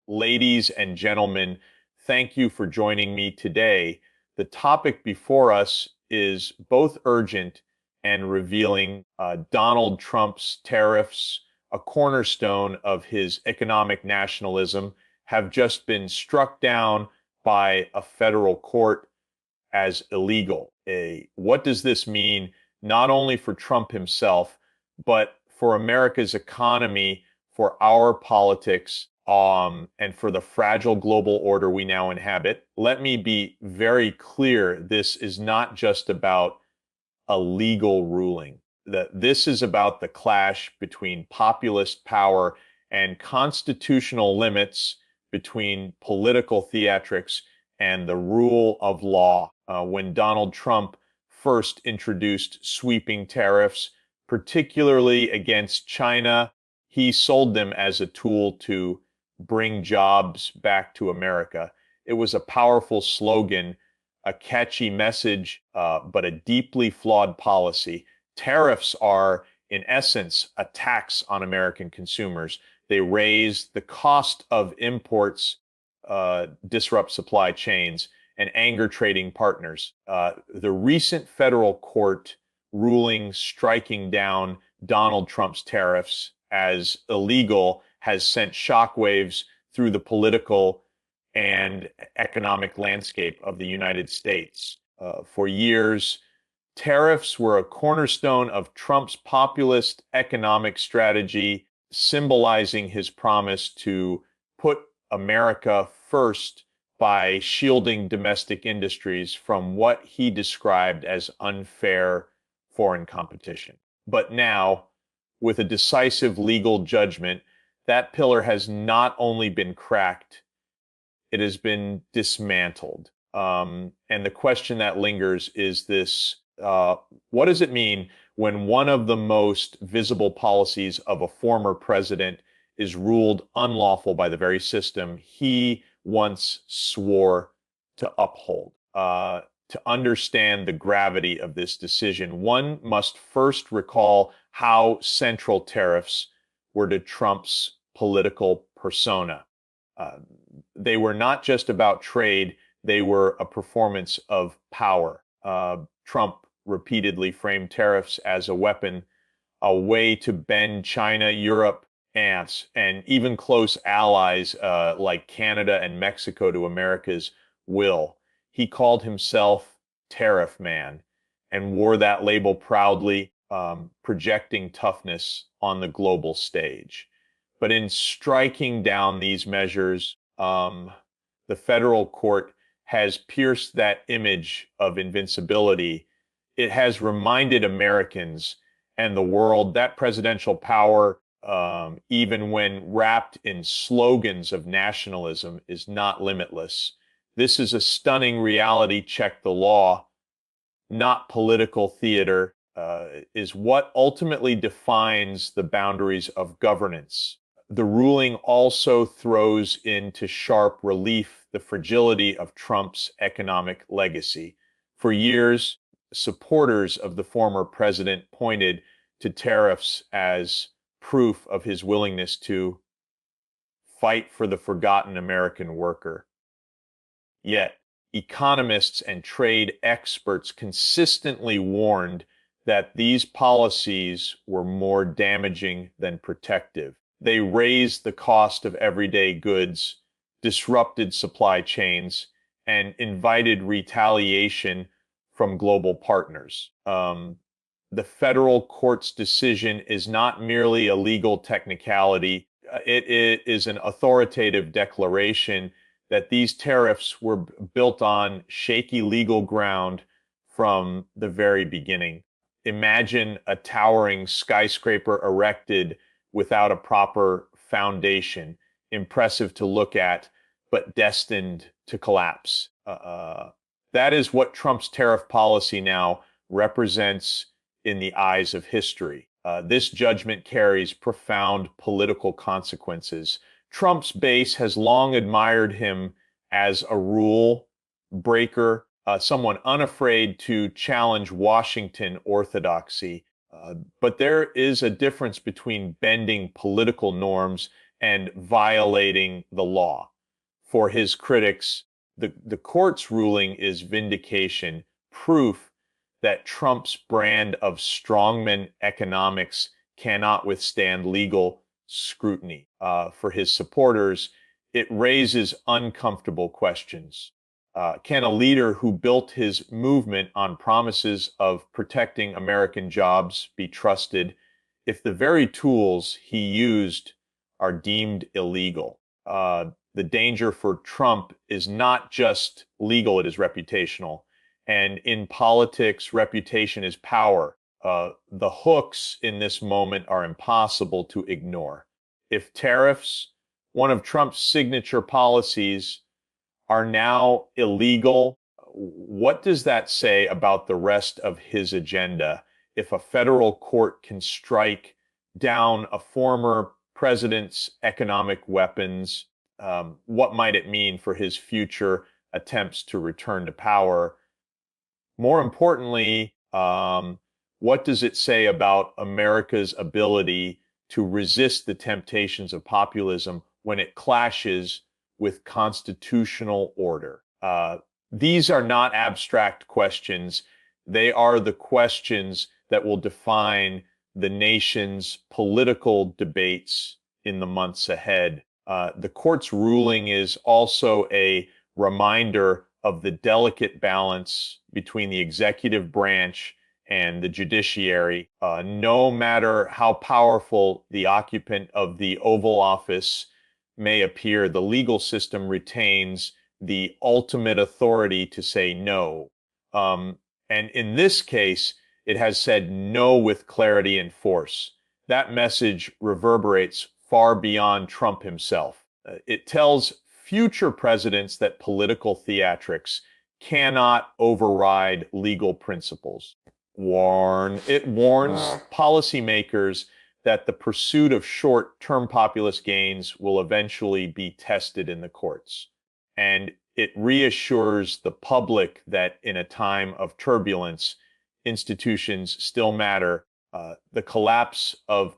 Ladies and gentlemen, thank you for joining me today. The topic before us is both urgent and revealing. Donald Trump's tariffs, a cornerstone of his economic nationalism, have just been struck down by a federal court as illegal. What does this mean, not only for Trump himself, but for America's economy, for our politics, and for the fragile global order we now inhabit? Let me be very clear. This is not just about a legal ruling. That this is about the clash between populist power and constitutional limits, between political theatrics and the rule of law. When Donald Trump first introduced sweeping tariffs, particularly against China, he sold them as a tool to bring jobs back to America. It was a powerful slogan, a catchy message, but a deeply flawed policy. Tariffs are, in essence, a tax on American consumers. They raise the cost of imports, disrupt supply chains, and anger trading partners. The recent federal court ruling striking down Donald Trump's tariffs as illegal has sent shockwaves through the political and economic landscape of the United States. For years, tariffs were a cornerstone of Trump's populist economic strategy, symbolizing his promise to put America first by shielding domestic industries from what he described as unfair foreign competition. But now, with a decisive legal judgment, that pillar has not only been cracked, it has been dismantled. And the question that lingers is this: what does it mean when one of the most visible policies of a former president is ruled unlawful by the very system he once swore to uphold? To understand the gravity of this decision, one must first recall how central tariffs were to Trump's political persona. Uh, they were not just about trade, they were a performance of power. Trump repeatedly framed tariffs as a weapon, a way to bend China, Europe, and even close allies like Canada and Mexico to America's will. He called himself Tariff Man and wore that label proudly, projecting toughness on the global stage. But in striking down these measures, the federal court has pierced that image of invincibility. It has reminded Americans and the world that presidential power, even when wrapped in slogans of nationalism, is not limitless. This is a stunning reality check. The law, not political theater, is what ultimately defines the boundaries of governance. The ruling also throws into sharp relief the fragility of Trump's economic legacy. For years, supporters of the former president pointed to tariffs as proof of his willingness to fight for the forgotten American worker. Yet, economists and trade experts consistently warned that these policies were more damaging than protective. They raised the cost of everyday goods, disrupted supply chains, and invited retaliation from global partners. The federal court's decision is not merely a legal technicality. It is an authoritative declaration that these tariffs were built on shaky legal ground from the very beginning. Imagine a towering skyscraper erected without a proper foundation, impressive to look at, but destined to collapse. That is what Trump's tariff policy now represents in the eyes of history. This judgment carries profound political consequences. Trump's base has long admired him as a rule breaker, someone unafraid to challenge Washington orthodoxy. But there is a difference between bending political norms and violating the law. For his critics, the court's ruling is vindication, proof that Trump's brand of strongman economics cannot withstand legal scrutiny. For his supporters, it raises uncomfortable questions. Can a leader who built his movement on promises of protecting American jobs be trusted if the very tools he used are deemed illegal? The danger for Trump is not just legal, it is reputational. And in politics, reputation is power. The hooks in this moment are impossible to ignore. If tariffs, one of Trump's signature policies, are now illegal, what does that say about the rest of his agenda if a federal court can strike down a former president's economic weapons? What might it mean for his future attempts to return to power? More importantly, what does it say about America's ability to resist the temptations of populism when it clashes with constitutional order? These are not abstract questions. They are the questions that will define the nation's political debates in the months ahead. The court's ruling is also a reminder of the delicate balance between the executive branch and the judiciary. No matter how powerful the occupant of the Oval Office may appear, the legal system retains the ultimate authority to say no. And in this case, it has said no with clarity and force. That message reverberates far beyond Trump himself. It tells future presidents that political theatrics cannot override legal principles. It warns policymakers that the pursuit of short-term populist gains will eventually be tested in the courts. And it reassures the public that in a time of turbulence, institutions still matter. The collapse of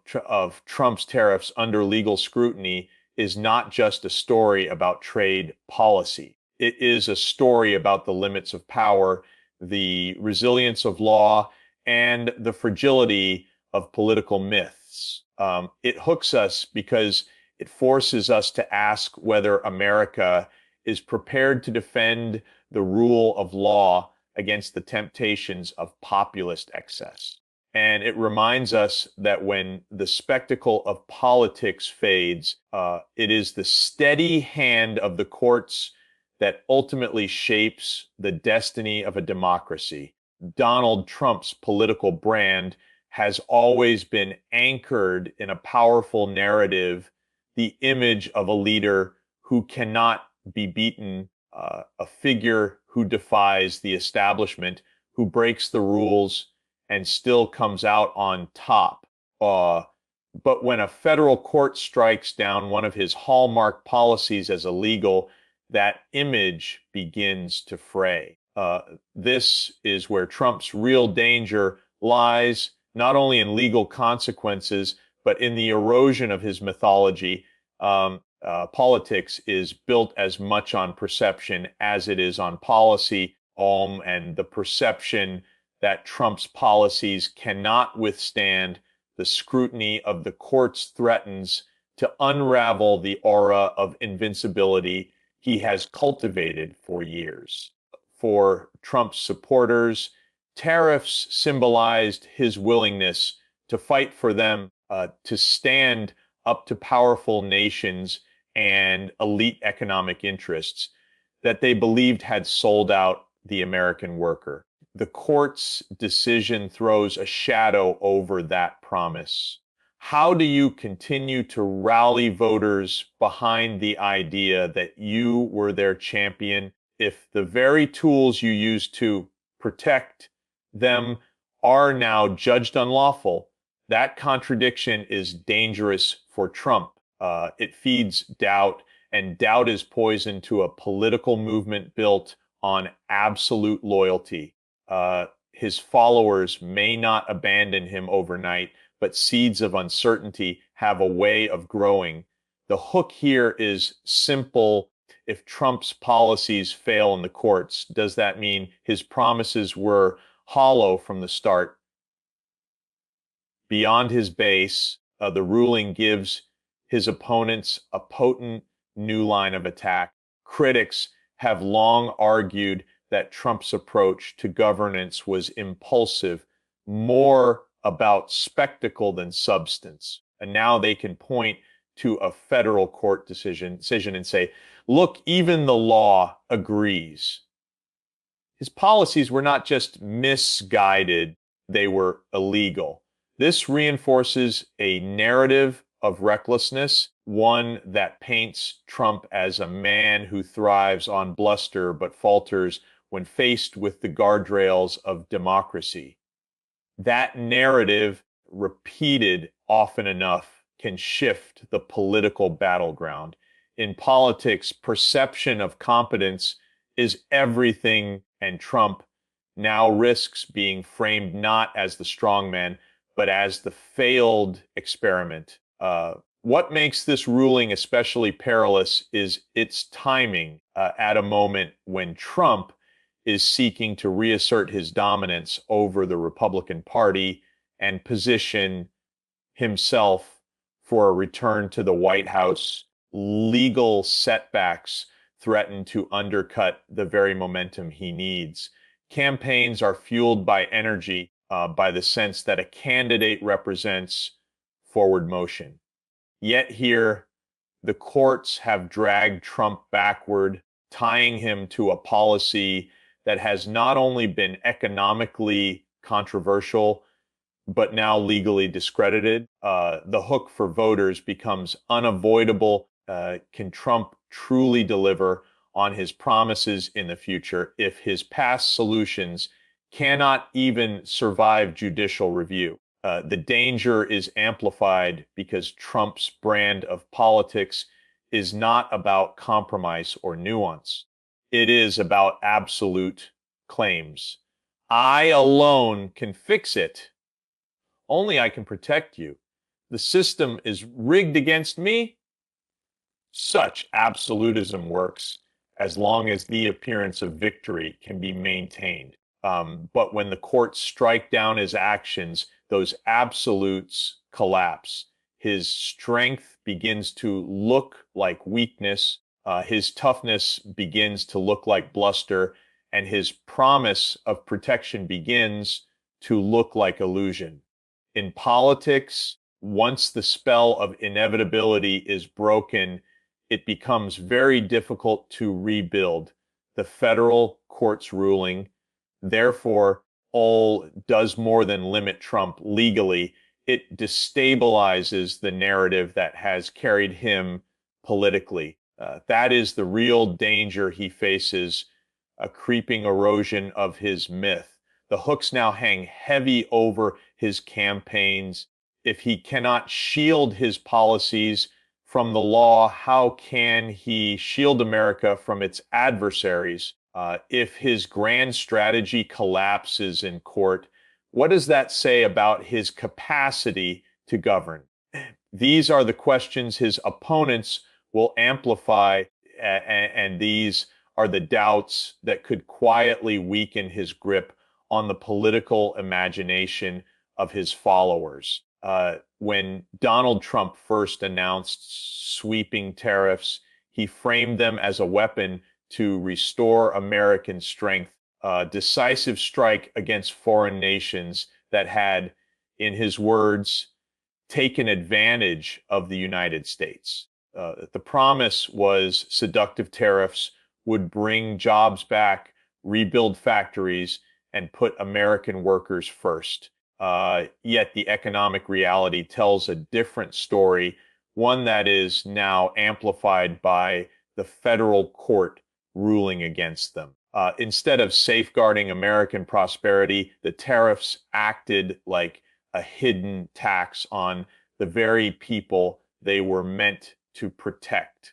Trump's tariffs under legal scrutiny is not just a story about trade policy. It is a story about the limits of power, the resilience of law, and the fragility of political myths. It hooks us because it forces us to ask whether America is prepared to defend the rule of law against the temptations of populist excess. And it reminds us that when the spectacle of politics fades, it is the steady hand of the courts that ultimately shapes the destiny of a democracy. Donald Trump's political brand has always been anchored in a powerful narrative, the image of a leader who cannot be beaten, a figure who defies the establishment, who breaks the rules and still comes out on top. But when a federal court strikes down one of his hallmark policies as illegal, that image begins to fray. This is where Trump's real danger lies, not only in legal consequences, but in the erosion of his mythology. Politics is built as much on perception as it is on policy, and the perception that Trump's policies cannot withstand the scrutiny of the courts threatens to unravel the aura of invincibility he has cultivated for years. For Trump's supporters, tariffs symbolized his willingness to fight for them, to stand up to powerful nations and elite economic interests that they believed had sold out the American worker. The court's decision throws a shadow over that promise. How do you continue to rally voters behind the idea that you were their champion if the very tools you used to protect them are now judged unlawful? That contradiction is dangerous for Trump. It feeds doubt, and doubt is poison to a political movement built on absolute loyalty. His followers may not abandon him overnight, but seeds of uncertainty have a way of growing. The hook here is simple. If Trump's policies fail in the courts, does that mean his promises were hollow from the start? Beyond his base, the ruling gives his opponents a potent new line of attack. Critics have long argued that Trump's approach to governance was impulsive, more about spectacle than substance. And now they can point to a federal court decision and say, look, even the law agrees. His policies were not just misguided, they were illegal. This reinforces a narrative of recklessness, one that paints Trump as a man who thrives on bluster but falters when faced with the guardrails of democracy. That narrative, repeated often enough, can shift the political battleground. In politics, perception of competence is everything, and Trump now risks being framed not as the strongman, but as the failed experiment. What makes this ruling especially perilous is its timing at a moment when Trump is seeking to reassert his dominance over the Republican Party and position himself for a return to the White House. Legal setbacks threaten to undercut the very momentum he needs. Campaigns are fueled by energy, by the sense that a candidate represents forward motion. Yet here, the courts have dragged Trump backward, tying him to a policy that has not only been economically controversial, but now legally discredited. The hook for voters becomes unavoidable. Can Trump truly deliver on his promises in the future if his past solutions cannot even survive judicial review? The danger is amplified because Trump's brand of politics is not about compromise or nuance. It is about absolute claims. I alone can fix it. Only I can protect you. The system is rigged against me. Such absolutism works as long as the appearance of victory can be maintained. But when the courts strike down his actions, those absolutes collapse. His strength begins to look like weakness. His toughness begins to look like bluster, and his promise of protection begins to look like illusion. In politics, once the spell of inevitability is broken, it becomes very difficult to rebuild. The federal court's ruling, therefore, all does more than limit Trump legally. It destabilizes the narrative that has carried him politically. That is the real danger he faces, a creeping erosion of his myth. The hooks now hang heavy over his campaigns. If he cannot shield his policies from the law, how can he shield America from its adversaries? If his grand strategy collapses in court, what does that say about his capacity to govern? These are the questions his opponents will amplify, and these are the doubts that could quietly weaken his grip on the political imagination of his followers. When Donald Trump first announced sweeping tariffs, he framed them as a weapon to restore American strength, a decisive strike against foreign nations that had, in his words, taken advantage of the United States. The promise was seductive tariffs would bring jobs back, rebuild factories, and put American workers first. Yet the economic reality tells a different story, one that is now amplified by the federal court ruling against them. Instead of safeguarding American prosperity, the tariffs acted like a hidden tax on the very people they were meant to protect.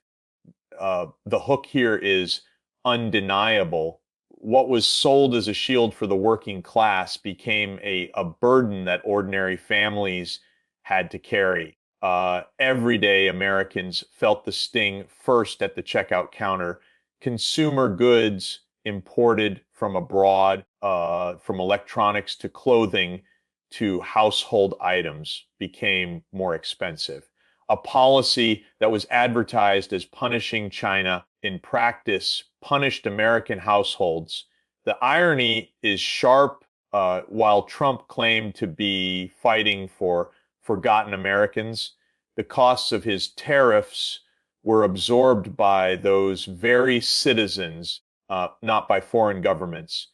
The hook here is undeniable. What was sold as a shield for the working class became a burden that ordinary families had to carry. everyday Americans felt the sting first at the checkout counter. Consumer goods imported from abroad, from electronics to clothing to household items, became more expensive. A policy that was advertised as punishing China in practice punished American households. The irony is sharp. While Trump claimed to be fighting for forgotten Americans, the costs of his tariffs were absorbed by those very citizens, not by foreign governments.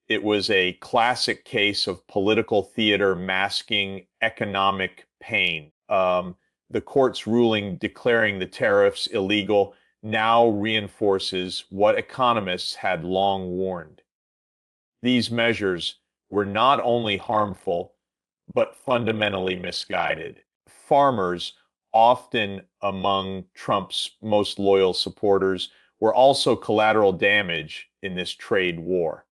It was a classic case of political theater masking economic pain. The court's ruling declaring the tariffs illegal now reinforces what economists had long warned. These measures were not only harmful, but fundamentally misguided. Farmers, often among Trump's most loyal supporters, were also collateral damage in this trade war.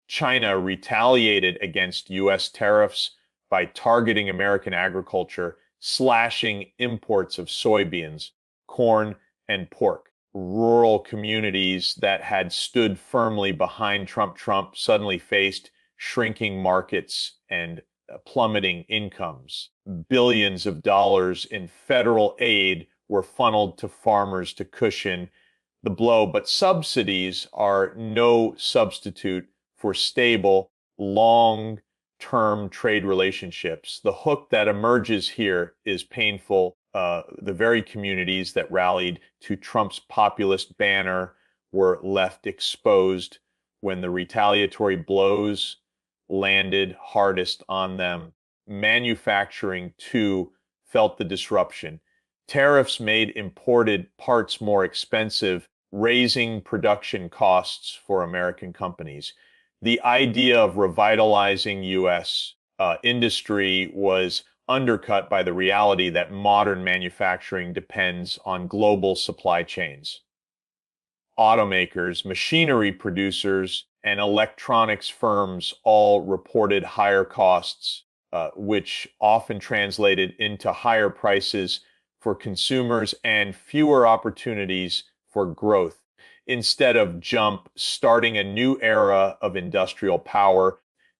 China retaliated against U.S. tariffs by targeting American agriculture, slashing imports of soybeans, corn, and pork. Rural communities that had stood firmly behind Trump suddenly faced shrinking markets and plummeting incomes. Billions of dollars in federal aid were funneled to farmers to cushion the blow, but subsidies are no substitute for stable, long-term trade relationships. The hook that emerges here is painful. The very communities that rallied to Trump's populist banner were left exposed when the retaliatory blows landed hardest on them. Manufacturing, too, felt the disruption. Tariffs made imported parts more expensive, raising production costs for American companies. The idea of revitalizing U.S. Industry was undercut by the reality that modern manufacturing depends on global supply chains. Automakers, machinery producers, and electronics firms all reported higher costs, which often translated into higher prices for consumers and fewer opportunities for growth. Instead of jump starting a new era of industrial power,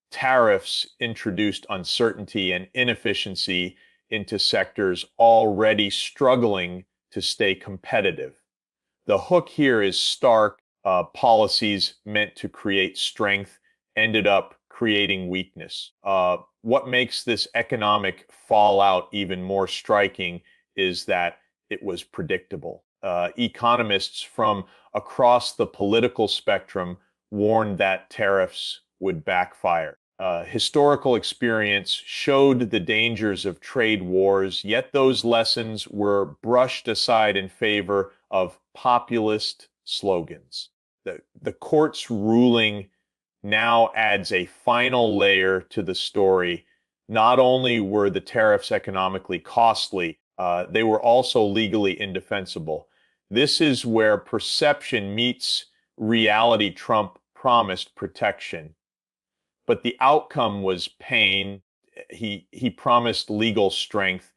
tariffs introduced uncertainty and inefficiency into sectors already struggling to stay competitive. The hook here is stark. Policies meant to create strength ended up creating weakness. What makes this economic fallout even more striking is that it was predictable. Economists from across the political spectrum warned that tariffs would backfire. Historical experience showed the dangers of trade wars, yet those lessons were brushed aside in favor of populist slogans. The court's ruling now adds a final layer to the story. Not only were the tariffs economically costly, they were also legally indefensible. This is where perception meets reality. Trump promised protection, but the outcome was pain. He promised legal strength,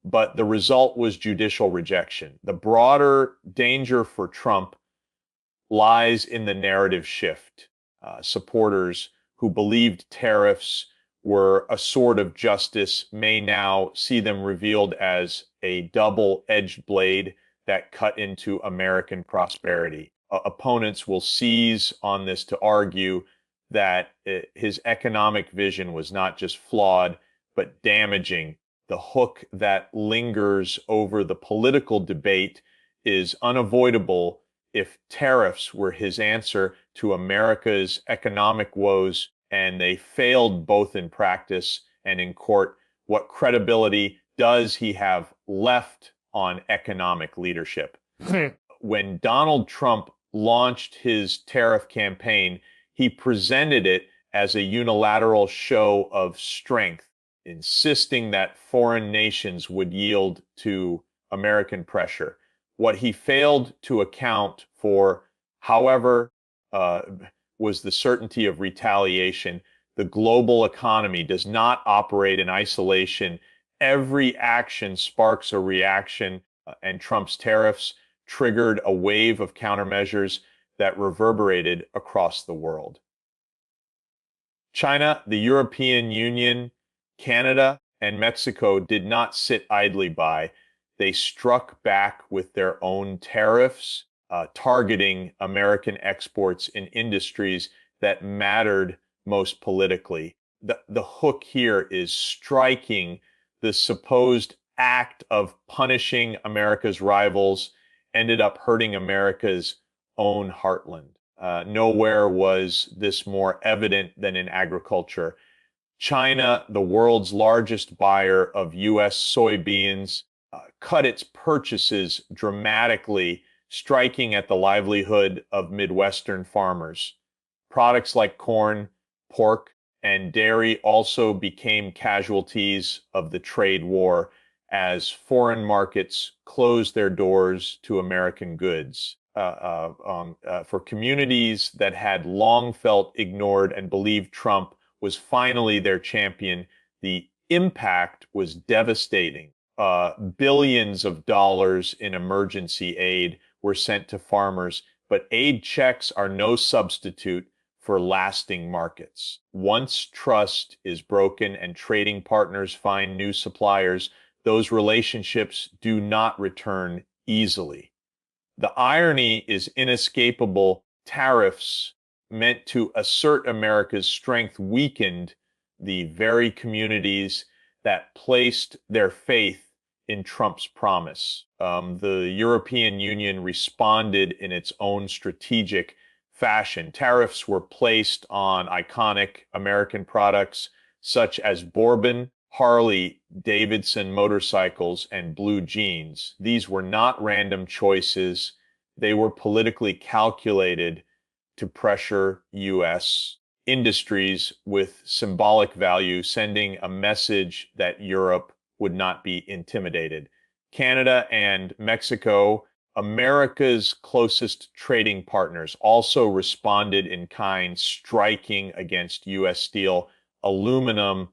but the result was judicial rejection. The broader danger for Trump lies in the narrative shift. Supporters who believed tariffs were a sword of justice may now see them revealed as a double-edged blade that cut into American prosperity. Opponents will seize on this to argue that his economic vision was not just flawed, but damaging. The hook that lingers over the political debate is unavoidable. If tariffs were his answer to America's economic woes, and they failed both in practice and in court, what credibility does he have left on economic leadership? When Donald Trump launched his tariff campaign, he presented it as a unilateral show of strength, insisting that foreign nations would yield to American pressure. What he failed to account for, however, was the certainty of retaliation. The global economy does not operate in isolation. Every action sparks a reaction, and Trump's tariffs triggered a wave of countermeasures that reverberated across the world. China, the European Union, Canada, and Mexico did not sit idly by. They struck back with their own tariffs, targeting American exports in industries that mattered most politically. The hook here is striking. The supposed act of punishing America's rivals ended up hurting America's own heartland. Nowhere was this more evident than in agriculture. China, the world's largest buyer of U.S. soybeans, cut its purchases dramatically, striking at the livelihood of Midwestern farmers. Products like corn, pork, and dairy also became casualties of the trade war as foreign markets closed their doors to American goods. For communities that had long felt ignored and believed Trump was finally their champion, the impact was devastating. Billions of dollars in emergency aid were sent to farmers, but aid checks are no substitute for lasting markets. Once trust is broken and trading partners find new suppliers, those relationships do not return easily. The irony is inescapable. Tariffs meant to assert America's strength weakened the very communities that placed their faith in Trump's promise. The European Union responded in its own strategic fashion. Tariffs were placed on iconic American products such as Bourbon, Harley Davidson motorcycles, and blue jeans. These were not random choices. They were politically calculated to pressure U.S. industries with symbolic value, sending a message that Europe would not be intimidated. Canada and Mexico, America's closest trading partners, also responded in kind, striking against U.S. steel, aluminum,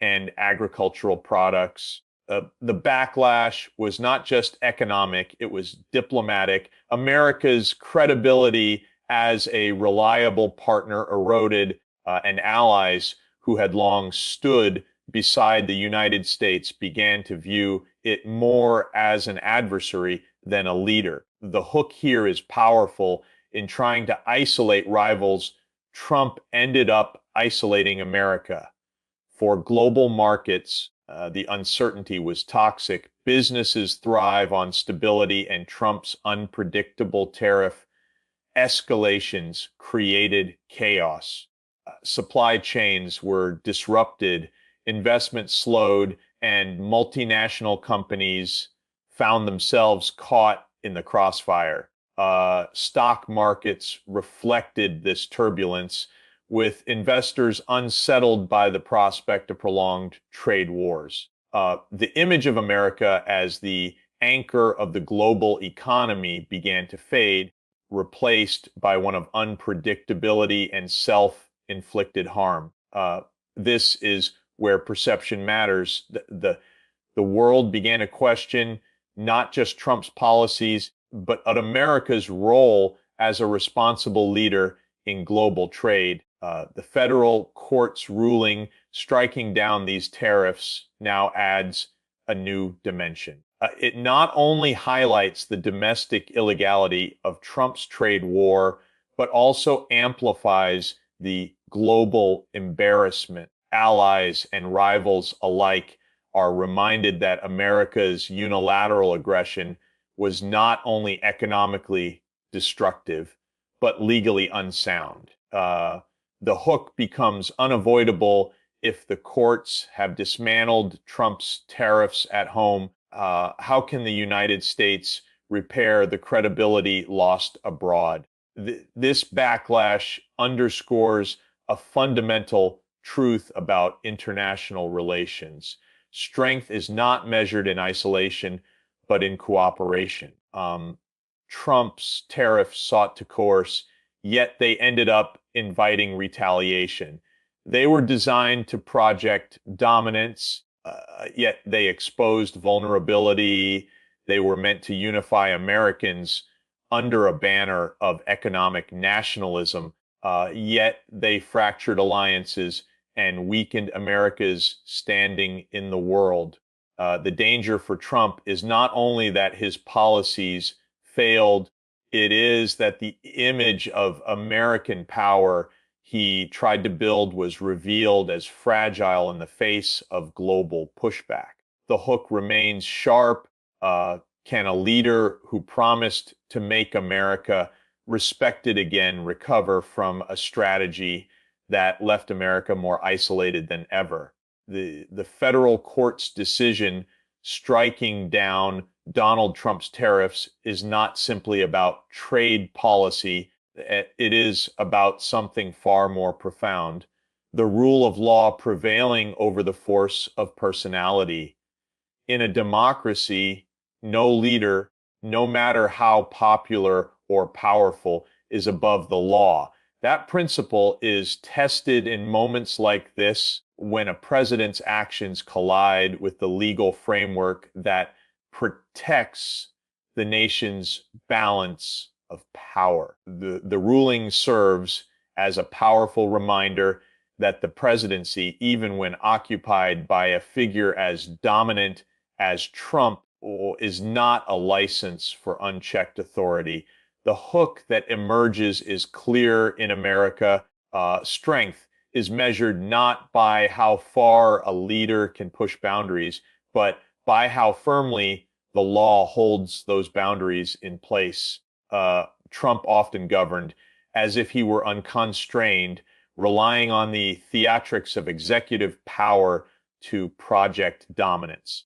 and agricultural products. The backlash was not just economic, it was diplomatic. America's credibility as a reliable partner eroded, and allies who had long stood beside the United States began to view it more as an adversary than a leader. The hook here is powerful. In trying to isolate rivals, Trump ended up isolating America. For global markets, the uncertainty was toxic. Businesses thrive on stability, and Trump's unpredictable tariff escalations created chaos. Supply chains were disrupted, investment slowed, and multinational companies found themselves caught in the crossfire. Stock markets reflected this turbulence, with investors unsettled by the prospect of prolonged trade wars. The image of America as the anchor of the global economy began to fade, replaced by one of unpredictability and self-inflicted harm. This is where perception matters. The world began to question not just Trump's policies, but America's role as a responsible leader in global trade. The federal court's ruling striking down these tariffs now adds a new dimension. It not only highlights the domestic illegality of Trump's trade war, but also amplifies the global embarrassment. Allies and rivals alike are reminded that America's unilateral aggression was not only economically destructive, but legally unsound. The hook becomes unavoidable if the courts have dismantled Trump's tariffs at home. How can the United States repair the credibility lost abroad? This backlash underscores a fundamental truth about international relations. Strength is not measured in isolation, but in cooperation. Trump's tariffs sought to coerce, yet they ended up inviting retaliation. They were designed to project dominance, yet they exposed vulnerability. They were meant to unify Americans under a banner of economic nationalism, yet they fractured alliances and weakened America's standing in the world. The danger for Trump is not only that his policies failed, it is that the image of American power he tried to build was revealed as fragile in the face of global pushback. The hook remains sharp. Can a leader who promised to make America respected again recover from a strategy that left America more isolated than ever? The federal court's decision striking down Donald Trump's tariffs is not simply about trade policy. It is about something far more profound. The rule of law prevailing over the force of personality. In a democracy, no leader, no matter how popular or powerful, is above the law. That principle is tested in moments like this when a president's actions collide with the legal framework that protects the nation's balance of power. The ruling serves as a powerful reminder that the presidency, even when occupied by a figure as dominant as Trump, is not a license for unchecked authority. The hook that emerges is clear in America. Strength is measured not by how far a leader can push boundaries, but by how firmly the law holds those boundaries in place. Trump often governed as if he were unconstrained, relying on the theatrics of executive power to project dominance.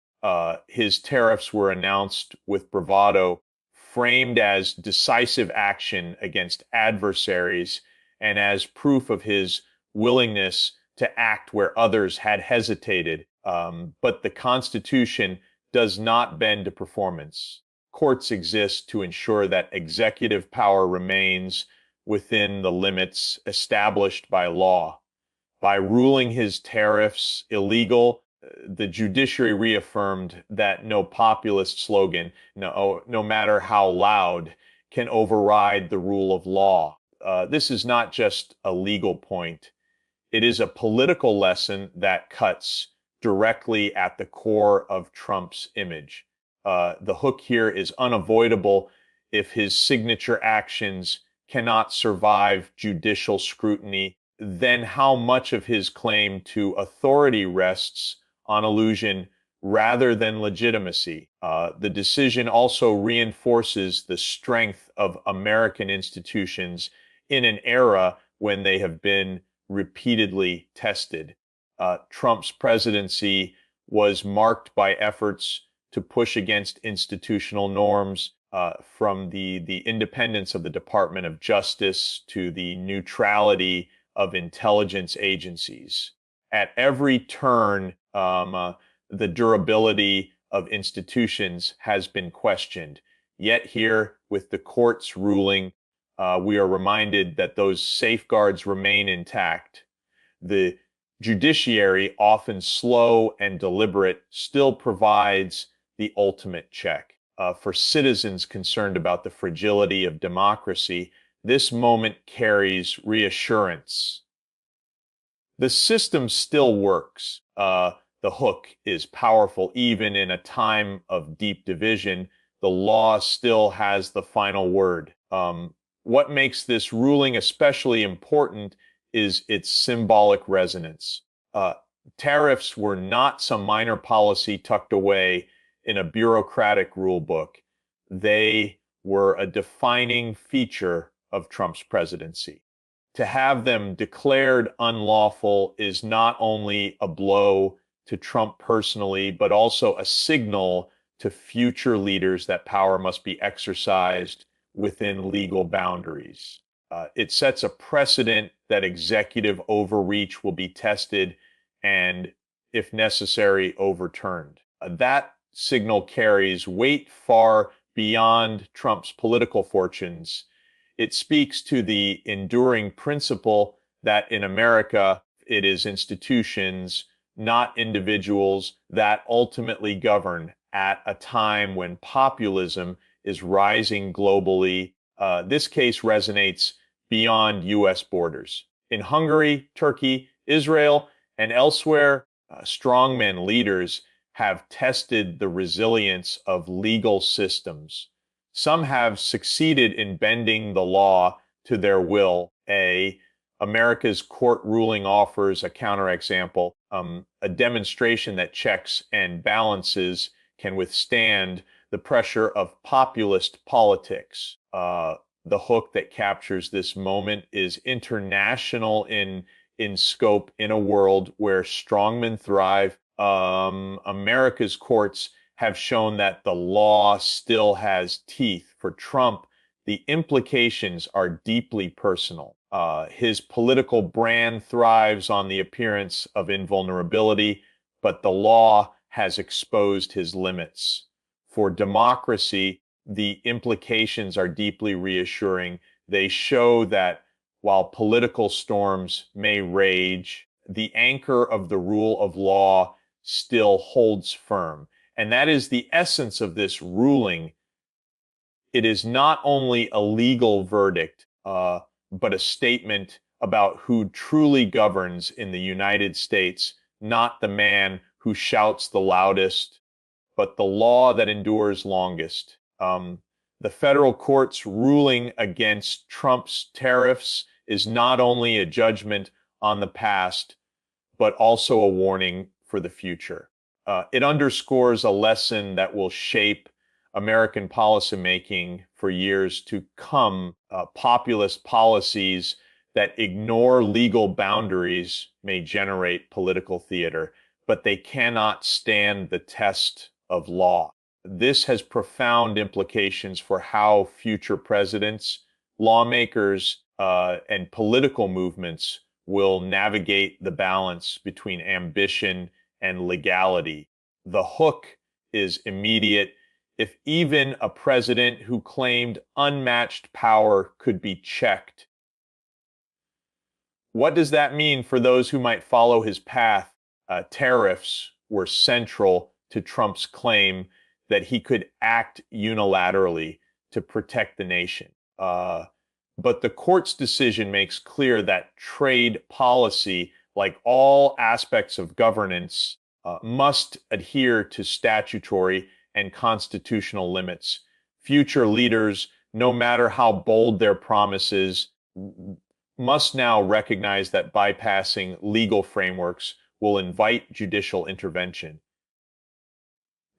His tariffs were announced with bravado, framed as decisive action against adversaries and as proof of his willingness to act where others had hesitated. But the Constitution does not bend to performance. Courts exist to ensure that executive power remains within the limits established by law. By ruling his tariffs illegal, the judiciary reaffirmed that no populist slogan, no matter how loud, can override the rule of law. This is not just a legal point. It is a political lesson that cuts directly at the core of Trump's image. The hook here is unavoidable if his signature actions cannot survive judicial scrutiny. Then how much of his claim to authority rests on illusion rather than legitimacy? The decision also reinforces the strength of American institutions in an era when they have been repeatedly tested. Trump's presidency was marked by efforts to push against institutional norms, from the independence of the Department of Justice to the neutrality of intelligence agencies. At every turn, the durability of institutions has been questioned. Yet here, with the court's ruling, we are reminded that those safeguards remain intact. The judiciary, often slow and deliberate, still provides the ultimate check. For citizens concerned about the fragility of democracy, this moment carries reassurance. The system still works. The hook is powerful even in a time of deep division. The law still has the final word. What makes this ruling especially important is its symbolic resonance. Uh, Tariffs were not some minor policy tucked away in a bureaucratic rule book. They were a defining feature of Trump's presidency. To have them declared unlawful is not only a blow to Trump personally, but also a signal to future leaders that power must be exercised within legal boundaries. It sets a precedent that executive overreach will be tested and, if necessary, overturned. That signal carries weight far beyond Trump's political fortunes. It speaks to the enduring principle that in America, it is institutions, not individuals, that ultimately govern at a time when populism is rising globally. This case resonates beyond US borders. In Hungary, Turkey, Israel, and elsewhere, strongman leaders have tested the resilience of legal systems. Some have succeeded in bending the law to their will. America's court ruling offers a counterexample, a demonstration that checks and balances can withstand the pressure of populist politics. The hook that captures this moment is international in scope in a world where strongmen thrive. America's courts have shown that the law still has teeth. For Trump, the implications are deeply personal. His political brand thrives on the appearance of invulnerability, but the law has exposed his limits. For democracy, the implications are deeply reassuring. They show that while political storms may rage, the anchor of the rule of law still holds firm. And that is the essence of this ruling. It is not only a legal verdict, but a statement about who truly governs in the United States, not the man who shouts the loudest, but the law that endures longest. The federal court's ruling against Trump's tariffs is not only a judgment on the past, but also a warning for the future. It underscores a lesson that will shape American policymaking for years to come. Populist policies that ignore legal boundaries may generate political theater, but they cannot stand the test of law. This has profound implications for how future presidents, lawmakers, and political movements will navigate the balance between ambition and legality. The hook is immediate. If even a president who claimed unmatched power could be checked, what does that mean for those who might follow his path? Tariffs were central to Trump's claim that he could act unilaterally to protect the nation. But the court's decision makes clear that trade policy, like all aspects of governance, must adhere to statutory and constitutional limits. Future leaders, no matter how bold their promises, must now recognize that bypassing legal frameworks will invite judicial intervention.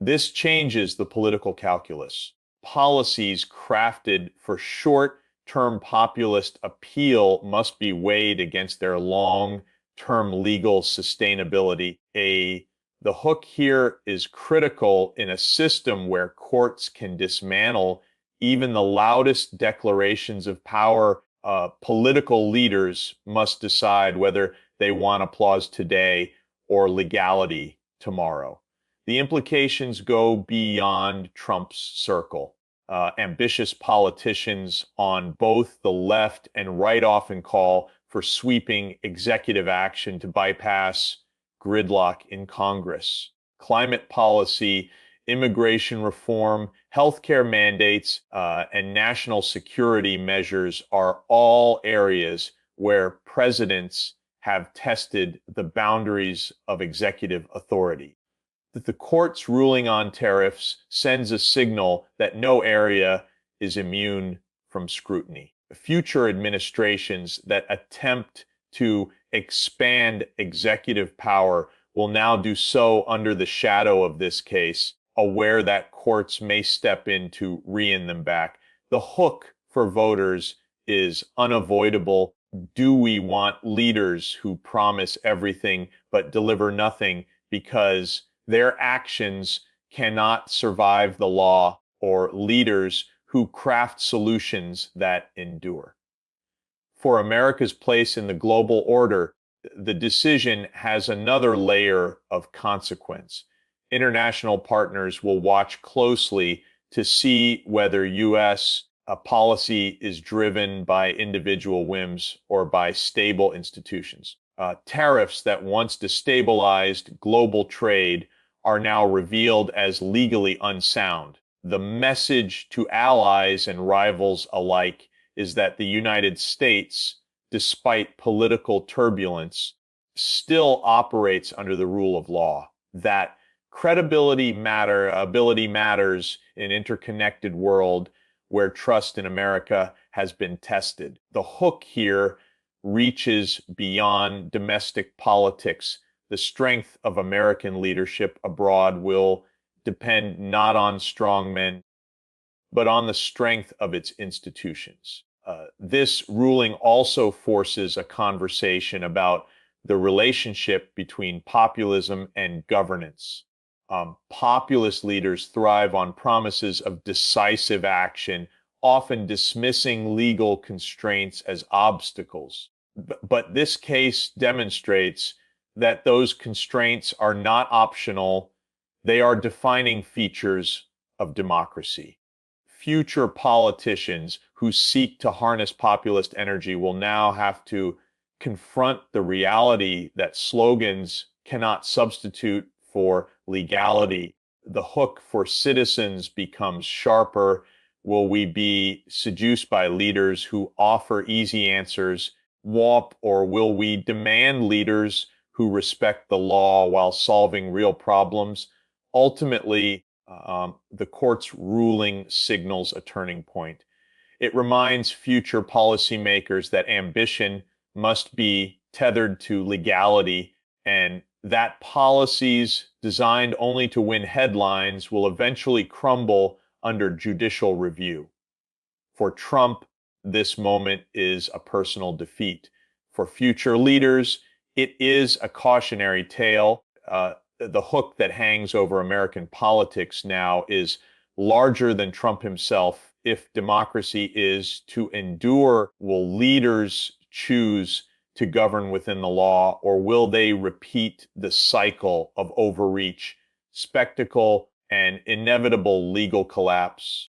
This changes the political calculus. Policies crafted for short-term populist appeal must be weighed against their long-term legal sustainability. The hook here is critical in a system where courts can dismantle even the loudest declarations of power. Political leaders must decide whether they want applause today or legality tomorrow. The implications go beyond Trump's circle. Ambitious politicians on both the left and right often call for sweeping executive action to bypass gridlock in Congress. Climate policy, immigration reform, healthcare mandates, and national security measures are all areas where presidents have tested the boundaries of executive authority. That the court's ruling on tariffs sends a signal that no area is immune from scrutiny. Future administrations that attempt to expand executive power will now do so under the shadow of this case, aware that courts may step in to rein them back. The hook for voters is unavoidable. Do we want leaders who promise everything but deliver nothing because their actions cannot survive the law, or leaders who craft solutions that endure? For America's place in the global order, the decision has another layer of consequence. International partners will watch closely to see whether U.S. Policy is driven by individual whims or by stable institutions. Tariffs that once destabilized global trade are now revealed as legally unsound. The message to allies and rivals alike is that the United States, despite political turbulence, still operates under the rule of law, that ability matters in an interconnected world where trust in America has been tested. The hook here reaches beyond domestic politics. The strength of American leadership abroad will depend not on strong men, but on the strength of its institutions. This ruling also forces a conversation about the relationship between populism and governance. Populist leaders thrive on promises of decisive action, often dismissing legal constraints as obstacles. But this case demonstrates that those constraints are not optional, they are defining features of democracy. Future politicians who seek to harness populist energy will now have to confront the reality that slogans cannot substitute for legality. The hook for citizens becomes sharper. Will we be seduced by leaders who offer easy answers, or will we demand leaders who respect the law while solving real problems? Ultimately, the court's ruling signals a turning point. It reminds future policymakers that ambition must be tethered to legality and that policies designed only to win headlines will eventually crumble under judicial review. For Trump, this moment is a personal defeat. For future leaders, it is a cautionary tale. The hook that hangs over American politics now is larger than Trump himself. If democracy is to endure, will leaders choose to govern within the law, or will they repeat the cycle of overreach, spectacle, and inevitable legal collapse?